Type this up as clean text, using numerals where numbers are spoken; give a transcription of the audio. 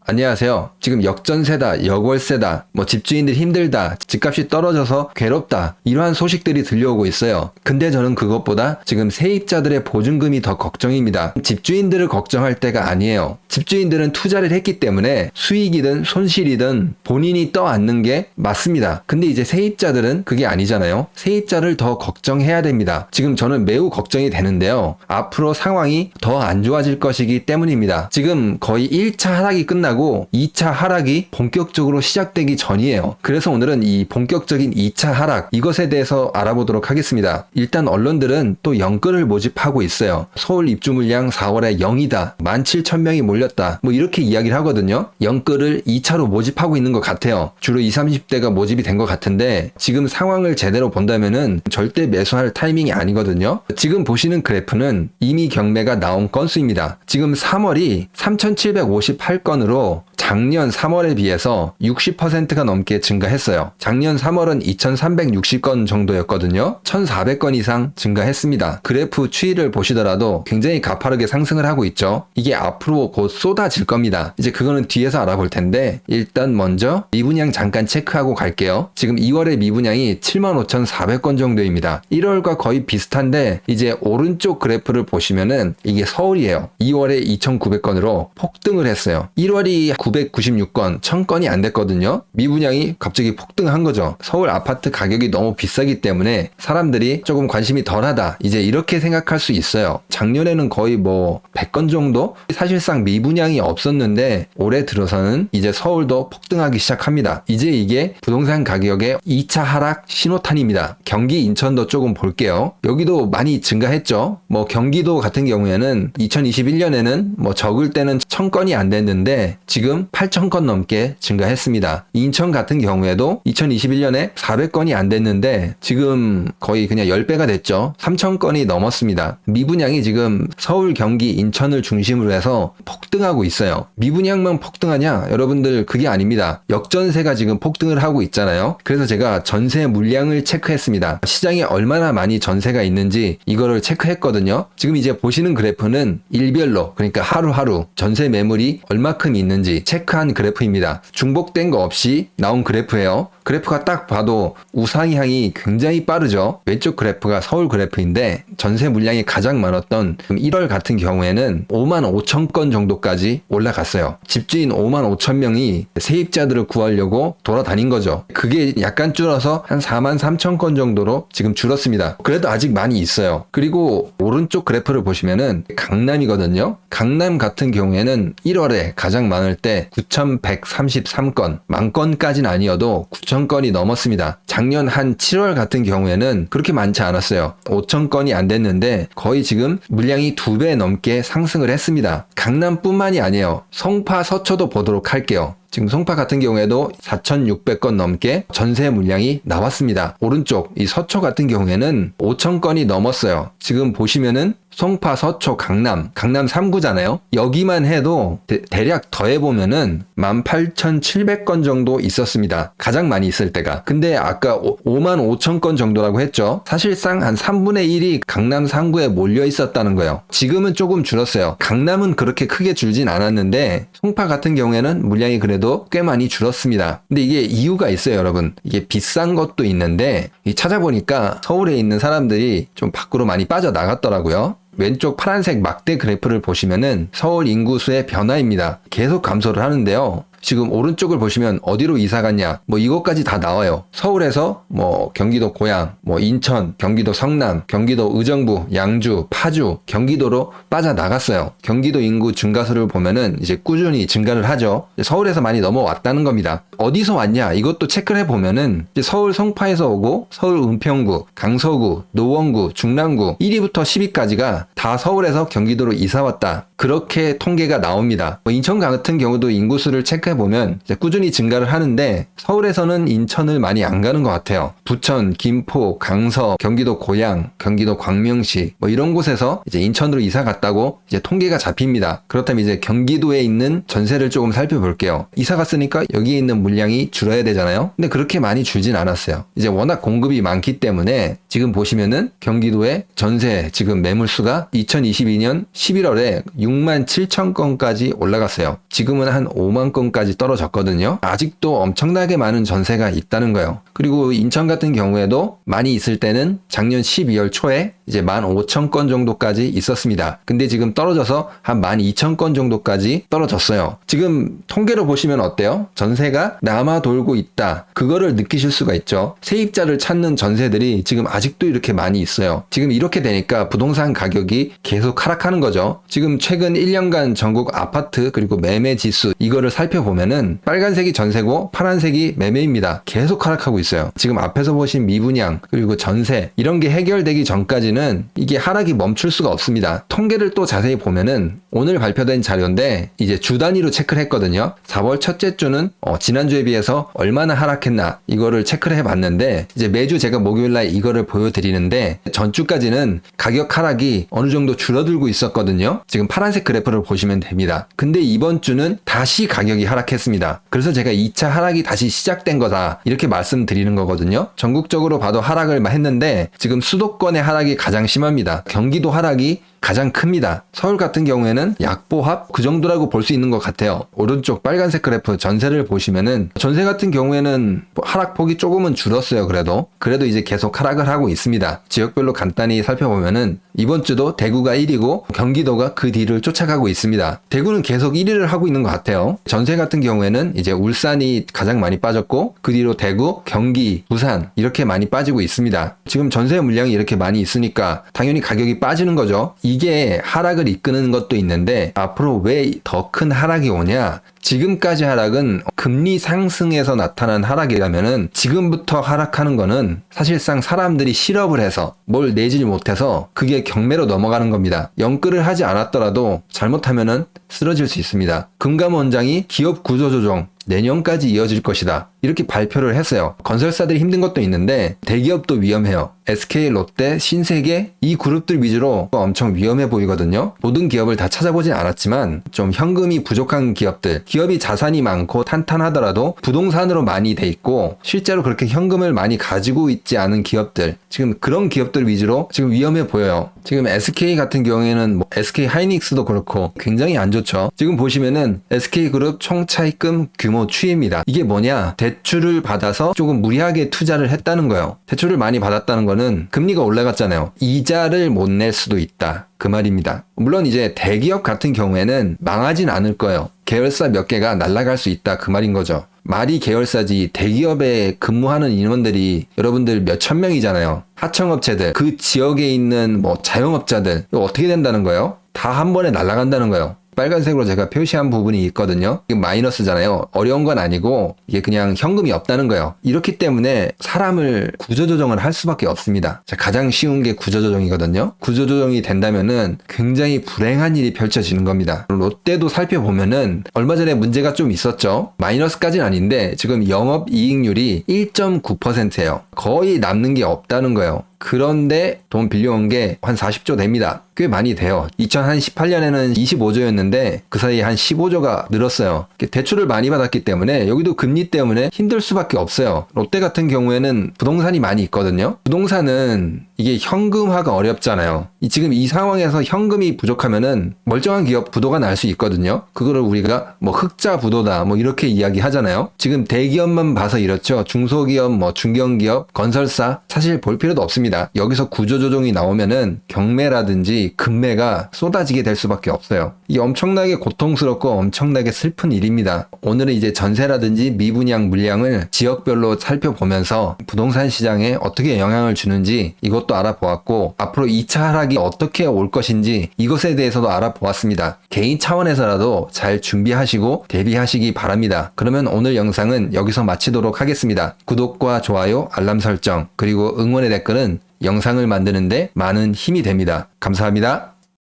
안녕하세요. 지금 역전세다, 역월세다, 집주인들 힘들다, 집값이 떨어져서 괴롭다, 이러한 소식들이 들려오고 있어요. 근데 저는 그것보다 지금 세입자들의 보증금이 더 걱정입니다. 집주인들을 걱정할 때가 아니에요. 집주인들은 투자를 했기 때문에 수익이든 손실이든 본인이 떠안는 게 맞습니다. 근데 이제 세입자들은 그게 아니잖아요. 세입자를 더 걱정해야 됩니다. 지금 저는 매우 걱정이 되는데요. 앞으로 상황이 더 안 좋아질 것이기 때문입니다. 지금 거의 1차 하락이 끝나고 2차 하락이 본격적으로 시작되기 전이에요. 그래서 오늘은 이 본격적인 2차 하락, 이것에 대해서 알아보도록 하겠습니다. 일단 언론들은 또 영끌을 모집하고 있어요. 서울 입주 물량 4월에 0이다. 17,000명이 몰렸다. 이렇게 이야기를 하거든요. 영끌을 2차로 모집하고 있는 것 같아요. 주로 20, 30대가 모집이 된 것 같은데 지금 상황을 제대로 본다면은 절대 매수할 타이밍이 아니거든요. 지금 보시는 그래프는 이미 경매가 나온 건수입니다. 지금 3월이 3,758건으로 작년 3월에 비해서 60%가 넘게 증가했어요. 작년 3월은 2,360건 정도였거든요. 1,400건 이상 증가했습니다. 그래프 추이를 보시더라도 굉장히 가파르게 상승을 하고 있죠. 이게 앞으로 곧 쏟아질 겁니다. 이제 그거는 뒤에서 알아볼 텐데 일단 먼저 미분양 잠깐 체크하고 갈게요. 지금 2월에 미분양이 75,400건 정도입니다. 1월과 거의 비슷한데 이제 오른쪽 그래프를 보시면은 이게 서울이에요. 2월에 2,900건으로 폭등을 했어요. 1월이 996건, 1000건이 안 됐거든요. 미분양이 갑자기 폭등한 거죠. 서울 아파트 가격이 너무 비싸기 때문에 사람들이 조금 관심이 덜하다. 이제 이렇게 생각할 수 있어요. 작년에는 거의 100건 정도? 사실상 미분양이 없었는데 올해 들어서는 이제 서울도 폭등하기 시작합니다. 이제 이게 부동산 가격의 2차 하락 신호탄입니다. 경기 인천도 조금 볼게요. 여기도 많이 증가했죠. 경기도 같은 경우에는 2021년에는 적을 때는 1000건이 안 됐는데 지금 8,000건 넘게 증가했습니다. 인천 같은 경우에도 2021년에 400건이 안 됐는데 지금 거의 그냥 10배가 됐죠. 3,000건이 넘었습니다. 미분양이 지금 서울, 경기, 인천을 중심으로 해서 폭등하고 있어요. 미분양만 폭등하냐? 여러분들 그게 아닙니다. 역전세가 지금 폭등을 하고 있잖아요. 그래서 제가 전세 물량을 체크했습니다. 시장에 얼마나 많이 전세가 있는지 이거를 체크했거든요. 지금 이제 보시는 그래프는 일별로, 그러니까 하루하루 전세 매물이 얼마큼 있는지 체크한 그래프입니다. 중복된 거 없이 나온 그래프예요. 그래프가 딱 봐도 우상향이 굉장히 빠르죠. 왼쪽 그래프가 서울 그래프인데 전세 물량이 가장 많았던 1월 같은 경우에는 55,000건 정도까지 올라갔어요. 집주인 55,000명이 세입자들을 구하려고 돌아다닌 거죠. 그게 약간 줄어서 한 43,000건 정도로 지금 줄었습니다. 그래도 아직 많이 있어요. 그리고 오른쪽 그래프를 보시면은 강남이거든요. 강남 같은 경우에는 1월에 가장 많을 때 9,133건, 만건까지는 아니어도 9,000건이 넘었습니다. 작년 한 7월 같은 경우에는 그렇게 많지 않았어요. 5,000건이 안 됐는데 거의 지금 물량이 2배 넘게 상승을 했습니다. 강남뿐만이 아니에요. 송파, 서초도 보도록 할게요. 지금 송파 같은 경우에도 4,600건 넘게 전세 물량이 나왔습니다. 오른쪽 이 서초 같은 경우에는 5,000건이 넘었어요. 지금 보시면은 송파, 서초, 강남 3구잖아요. 여기만 해도 대략 더해보면은 18,700건 정도 있었습니다. 가장 많이 있을 때가. 근데 아까 55,000건 정도라고 했죠. 사실상 한 3분의 1이 강남 3구에 몰려 있었다는 거예요. 지금은 조금 줄었어요. 강남은 그렇게 크게 줄진 않았는데 송파 같은 경우에는 물량이 그래도 꽤 많이 줄었습니다. 근데 이게 이유가 있어요, 여러분. 이게 비싼 것도 있는데 찾아보니까 서울에 있는 사람들이 좀 밖으로 많이 빠져나갔더라고요. 왼쪽 파란색 막대 그래프를 보시면은 서울 인구수의 변화입니다. 계속 감소를 하는데요. 지금 오른쪽을 보시면 어디로 이사 갔냐? 이것까지 다 나와요. 서울에서 경기도 고양, 인천, 경기도 성남, 경기도 의정부, 양주, 파주, 경기도로 빠져나갔어요. 경기도 인구 증가수를 보면은 이제 꾸준히 증가를 하죠. 서울에서 많이 넘어왔다는 겁니다. 어디서 왔냐? 이것도 체크를 해보면은 이제 서울 송파에서 오고 서울 은평구, 강서구, 노원구, 중랑구 1위부터 10위까지가 다 서울에서 경기도로 이사 왔다. 그렇게 통계가 나옵니다. 인천 같은 경우도 인구수를 체크해보면 이제 꾸준히 증가를 하는데 서울에서는 인천을 많이 안 가는 것 같아요. 부천, 김포, 강서, 경기도 고양, 경기도 광명시 이런 곳에서 이제 인천으로 이사 갔다고 이제 통계가 잡힙니다. 그렇다면 이제 경기도에 있는 전세를 조금 살펴볼게요. 이사 갔으니까 여기에 있는 물량이 줄어야 되잖아요. 근데 그렇게 많이 줄진 않았어요. 이제 워낙 공급이 많기 때문에 지금 보시면은 경기도의 전세 지금 매물수가 2022년 11월에 6 6만 7천 건까지 올라갔어요. 지금은 한 5만 건까지 떨어졌거든요. 아직도 엄청나게 많은 전세가 있다는 거예요. 그리고 인천 같은 경우에도 많이 있을 때는 작년 12월 초에 이제 15,000건 정도까지 있었습니다. 근데 지금 떨어져서 한 12,000건 정도까지 떨어졌어요. 지금 통계로 보시면 어때요? 전세가 남아 돌고 있다. 그거를 느끼실 수가 있죠. 세입자를 찾는 전세들이 지금 아직도 이렇게 많이 있어요. 지금 이렇게 되니까 부동산 가격이 계속 하락하는 거죠. 지금 최근 1년간 전국 아파트 그리고 매매 지수 이거를 살펴보면은 빨간색이 전세고 파란색이 매매입니다. 계속 하락하고 있어요. 지금 앞에서 보신 미분양 그리고 전세 이런 게 해결되기 전까지는 이게 하락이 멈출 수가 없습니다. 통계를 또 자세히 보면은 오늘 발표된 자료인데 이제 주 단위로 체크를 했거든요. 4월 첫째 주는 지난주에 비해서 얼마나 하락했나 이거를 체크를 해봤는데 이제 매주 제가 목요일날 이거를 보여드리는데 전주까지는 가격 하락이 어느 정도 줄어들고 있었거든요. 지금 파란색 그래프를 보시면 됩니다. 근데 이번 주는 다시 가격이 하락했습니다. 그래서 제가 2차 하락이 다시 시작된 거다 이렇게 말씀드리는 거거든요. 전국적으로 봐도 하락을 했는데 지금 수도권의 하락이 가장 심합니다. 경기도 하락이 가장 큽니다. 서울 같은 경우에는 약보합 그 정도라고 볼 수 있는 것 같아요. 오른쪽 빨간색 그래프 전세를 보시면은 전세 같은 경우에는 하락폭이 조금은 줄었어요. 그래도 이제 계속 하락을 하고 있습니다. 지역별로 간단히 살펴보면은 이번 주도 대구가 1위고 경기도가 그 뒤를 쫓아가고 있습니다. 대구는 계속 1위를 하고 있는 것 같아요. 전세 같은 경우에는 이제 울산이 가장 많이 빠졌고 그 뒤로 대구, 경기, 부산 이렇게 많이 빠지고 있습니다. 지금 전세 물량이 이렇게 많이 있으니까 당연히 가격이 빠지는 거죠. 이게 하락을 이끄는 것도 있는데 앞으로 왜 더 큰 하락이 오냐? 지금까지 하락은 금리 상승에서 나타난 하락이라면은 지금부터 하락하는 거는 사실상 사람들이 실업을 해서 뭘 내질 못해서 그게 경매로 넘어가는 겁니다. 연끌을 하지 않았더라도 잘못하면은 쓰러질 수 있습니다. 금감원장이 기업 구조조정 내년까지 이어질 것이다. 이렇게 발표를 했어요. 건설사들이 힘든 것도 있는데 대기업도 위험해요. SK, 롯데, 신세계 이 그룹들 위주로 엄청 위험해 보이거든요. 모든 기업을 다 찾아보진 않았지만 좀 현금이 부족한 기업들, 기업이 자산이 많고 탄탄하더라도 부동산으로 많이 돼 있고 실제로 그렇게 현금을 많이 가지고 있지 않은 기업들, 지금 그런 기업들 위주로 지금 위험해 보여요. 지금 SK 같은 경우에는 SK 하이닉스도 그렇고 굉장히 안 좋죠. 지금 보시면은 SK그룹 총차입금 규모 추이입니다. 이게 뭐냐? 대출을 받아서 조금 무리하게 투자를 했다는 거예요. 대출을 많이 받았다는 거는 금리가 올라갔잖아요. 이자를 못 낼 수도 있다. 그 말입니다. 물론 이제 대기업 같은 경우에는 망하진 않을 거예요. 계열사 몇 개가 날아갈 수 있다. 그 말인 거죠. 말이 계열사지 대기업에 근무하는 인원들이 여러분들 몇천 명이잖아요. 하청업체들, 그 지역에 있는 자영업자들 이거 어떻게 된다는 거예요? 다 한 번에 날아간다는 거예요. 빨간색으로 제가 표시한 부분이 있거든요. 이게 마이너스잖아요. 어려운 건 아니고 이게 그냥 현금이 없다는 거예요. 이렇기 때문에 사람을 구조조정을 할 수밖에 없습니다. 가장 쉬운 게 구조조정이거든요. 구조조정이 된다면은 굉장히 불행한 일이 펼쳐지는 겁니다. 롯데도 살펴보면은 얼마 전에 문제가 좀 있었죠. 마이너스까지는 아닌데 지금 영업이익률이 1.9%예요. 거의 남는 게 없다는 거예요. 그런데 돈 빌려온 게 한 40조 됩니다. 꽤 많이 돼요. 2018년에는 25조였는데 그 사이에 한 15조가 늘었어요. 대출을 많이 받았기 때문에 여기도 금리 때문에 힘들 수밖에 없어요. 롯데 같은 경우에는 부동산이 많이 있거든요. 부동산은 이게 현금화가 어렵잖아요. 지금 이 상황에서 현금이 부족하면은 멀쩡한 기업 부도가 날 수 있거든요. 그거를 우리가 흑자 부도다 이렇게 이야기하잖아요. 지금 대기업만 봐서 이렇죠. 중소기업, 중견기업, 건설사 사실 볼 필요도 없습니다. 여기서 구조조정이 나오면은 경매라든지 금매가 쏟아지게 될 수밖에 없어요. 이게 엄청나게 고통스럽고 엄청나게 슬픈 일입니다. 오늘은 이제 전세라든지 미분양 물량을 지역별로 살펴보면서 부동산 시장에 어떻게 영향을 주는지 이것도 알아보았고 앞으로 2차 하락이 어떻게 올 것인지 이것에 대해서도 알아보았습니다. 개인 차원에서라도 잘 준비하시고 대비하시기 바랍니다. 그러면 오늘 영상은 여기서 마치도록 하겠습니다. 구독과 좋아요, 알람 설정, 그리고 응원의 댓글은 영상을 만드는데 많은 힘이 됩니다. 감사합니다.